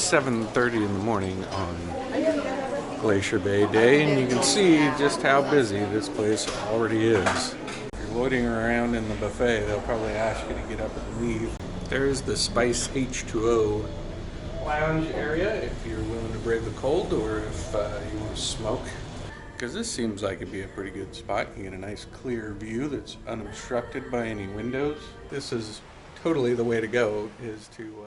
7:30 in the morning on Glacier Bay Day, and you can see just how busy this place already is. If you're loitering around in the buffet, they'll probably ask you to get up and leave. There's the Spice H2O lounge area if you're willing to brave the cold, or if you want to smoke. Because this seems like it'd be a pretty good spot. You get a nice clear view that's unobstructed by any windows. This is totally the way to go, is to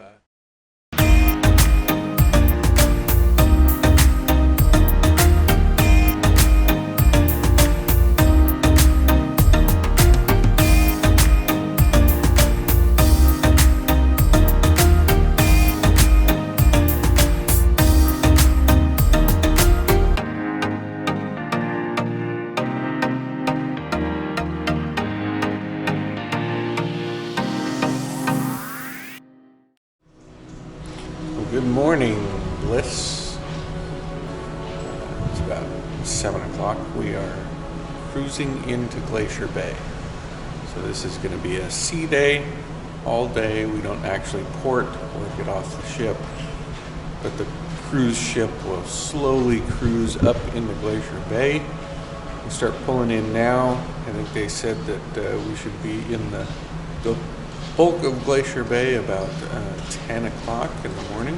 Good morning, Bliss. It's about 7 o'clock. We are cruising into Glacier Bay. So this is going to be a sea day, all day. We don't actually port or get off the ship, but the cruise ship will slowly cruise up into Glacier Bay. We start pulling in now. I think they said that we should be in the bulk of Glacier Bay about 10 o'clock in the morning,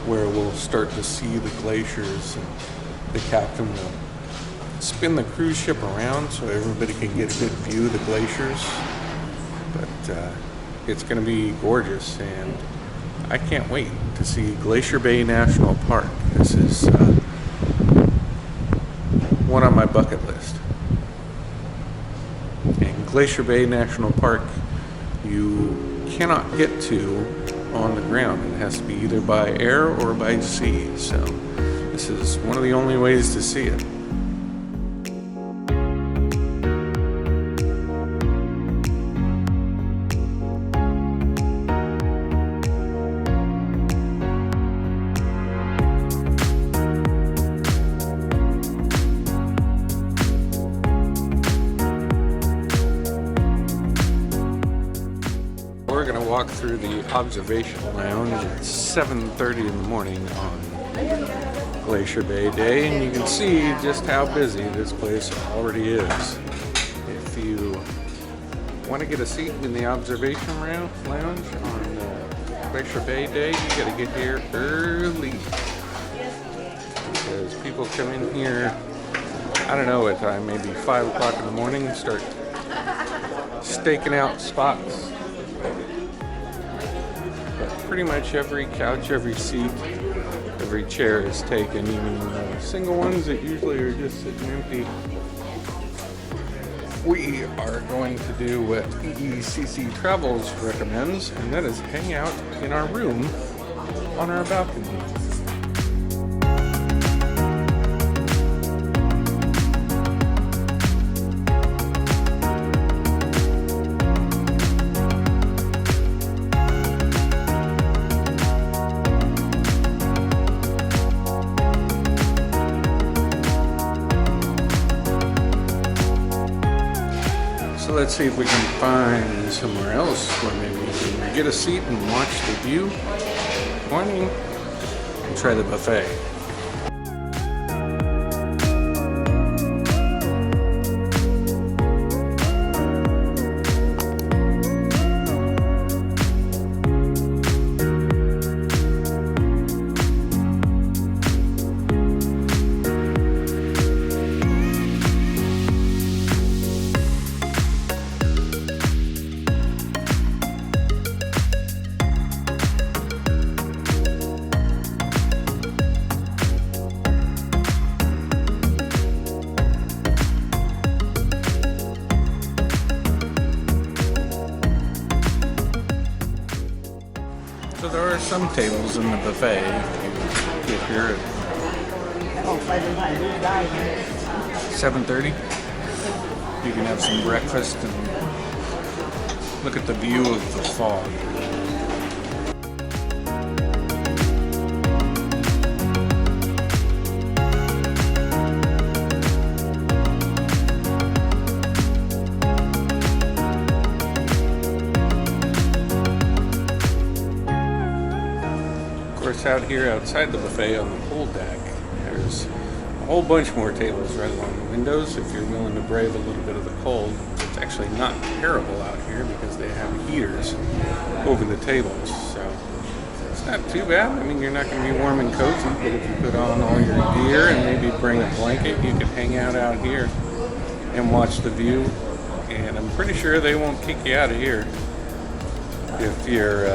where we'll start to see the glaciers, and the captain will spin the cruise ship around so everybody can get a good view of the glaciers. But it's going to be gorgeous, and I can't wait to see Glacier Bay National Park. This is one on my bucket list. And Glacier Bay National Park, you cannot get to on the ground. It has to be either by air or by sea. So this is one of the only ways to see it. We're going to walk through the observation lounge at 7:30 in the morning on Glacier Bay Day, and you can see just how busy this place already is. If you want to get a seat in the observation lounge on Glacier Bay Day, you got to get here early, because people come in here, I don't know what time, maybe 5 o'clock in the morning, and start staking out spots. Pretty much every couch, every seat, every chair is taken, even single ones that usually are just sitting empty. We are going to do what NCL recommends, and that is hang out in our room on our balcony. So let's see if we can find somewhere else where maybe we can get a seat and watch the view. Morning. And try the buffet. So there are some tables in the buffet if you get here at 7:30. You can have some breakfast and look at the view of the fog. course, out here outside the buffet on the pool deck, there's a whole bunch more tables right along the windows if you're willing to brave a little bit of the cold. It's actually not terrible out here because they have heaters over the tables, so it's not too bad. I mean, you're not going to be warm and cozy, but if you put on all your gear and maybe bring a blanket, you can hang out here and watch the view. And I'm pretty sure they won't kick you out of here if you're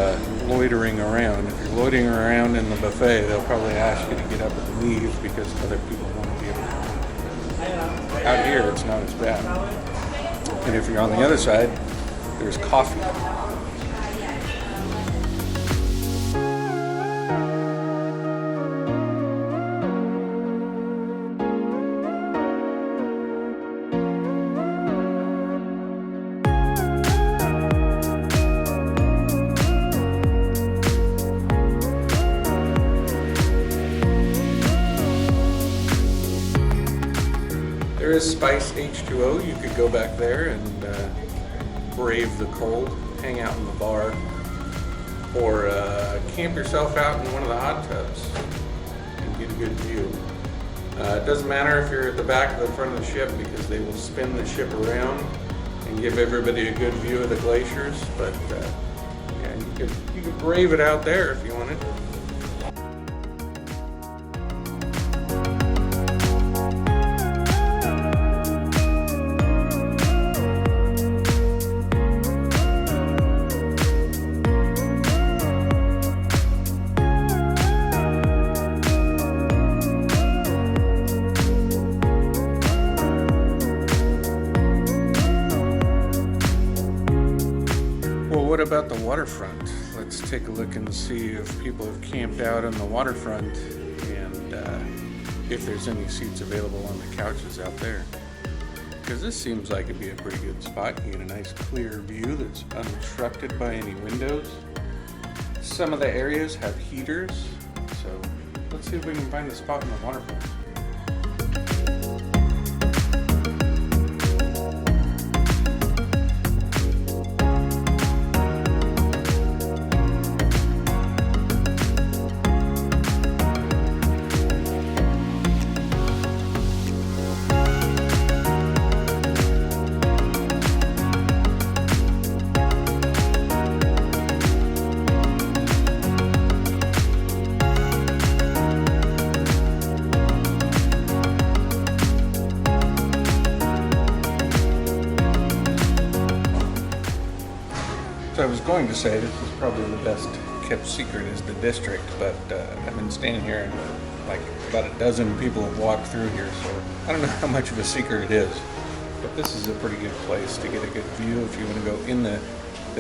loitering around. If you're loitering around in the buffet, they'll probably ask you to get up and leave because other people want to be able to. Out here, it's not as bad. And if you're on the other side, there's coffee. There is Spice H2O. You could go back there and brave the cold, hang out in the bar, or camp yourself out in one of the hot tubs and get a good view. It doesn't matter if you're at the back or the front of the ship because they will spin the ship around and give everybody a good view of the glaciers. But yeah, you could brave it out there if you wanted. What about the waterfront? Let's take a look and see if people have camped out on the waterfront and if there's any seats available on the couches out there. Because this seems like it'd be a pretty good spot. You get a nice clear view that's unobstructed by any windows. Some of the areas have heaters, so let's see if we can find a spot in the waterfront. So I was going to say this is probably the best kept secret is the district, but I've been standing here and like about a dozen people have walked through here, so I don't know how much of a secret it is. But this is a pretty good place to get a good view if you want to go in the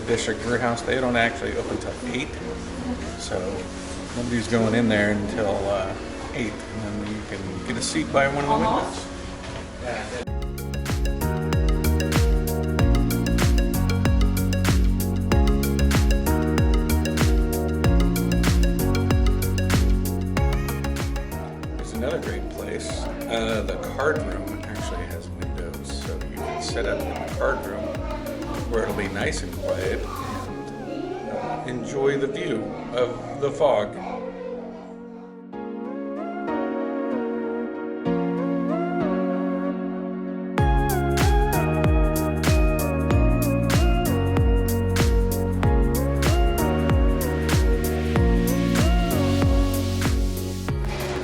district brew house. They don't actually open till 8, so nobody's going in there until 8, and then you can get a seat by one of the windows. Another great place, the card room actually has windows, so you can set up in the card room where it'll be nice and quiet and enjoy the view of the fog.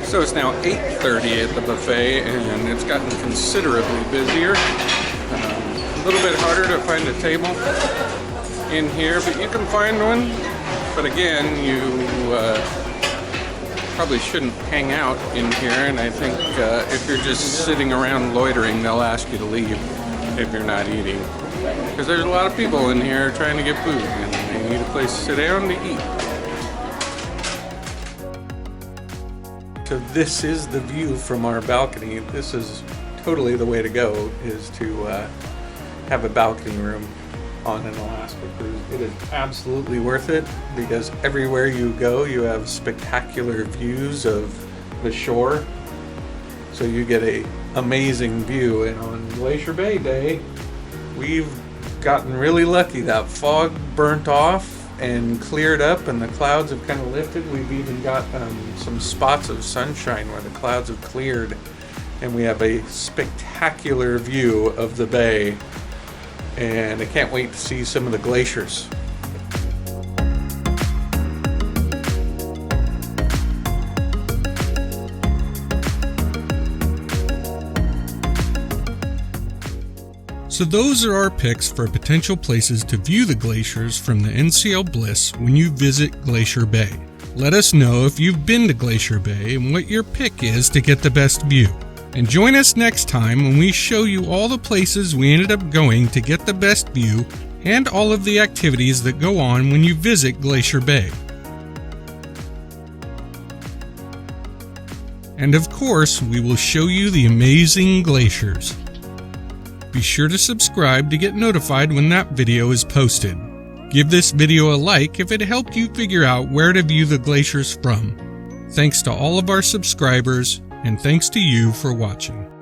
So it's now 8:30 at the buffet, and it's gotten considerably busier. A little bit harder to find a table in here, but you can find one. But again, you probably shouldn't hang out in here, and I think if you're just sitting around loitering, they'll ask you to leave if you're not eating. Because there's a lot of people in here trying to get food, and they need a place to sit down to eat. So this is the view from our balcony. This is totally the way to go, is to have a balcony room on an Alaska cruise. It is absolutely worth it because everywhere you go, you have spectacular views of the shore. So you get an amazing view. And on Glacier Bay Day, we've gotten really lucky. That fog burnt off and cleared up, and the clouds have kind of lifted. We've even got some spots of sunshine where the clouds have cleared, and we have a spectacular view of the bay, and I can't wait to see some of the glaciers. So those are our picks for potential places to view the glaciers from the NCL Bliss when you visit Glacier Bay. Let us know if you've been to Glacier Bay and what your pick is to get the best view. And join us next time when we show you all the places we ended up going to get the best view and all of the activities that go on when you visit Glacier Bay. And of course, we will show you the amazing glaciers. Be sure to subscribe to get notified when that video is posted. Give this video a like if it helped you figure out where to view the glaciers from. Thanks to all of our subscribers, and thanks to you for watching.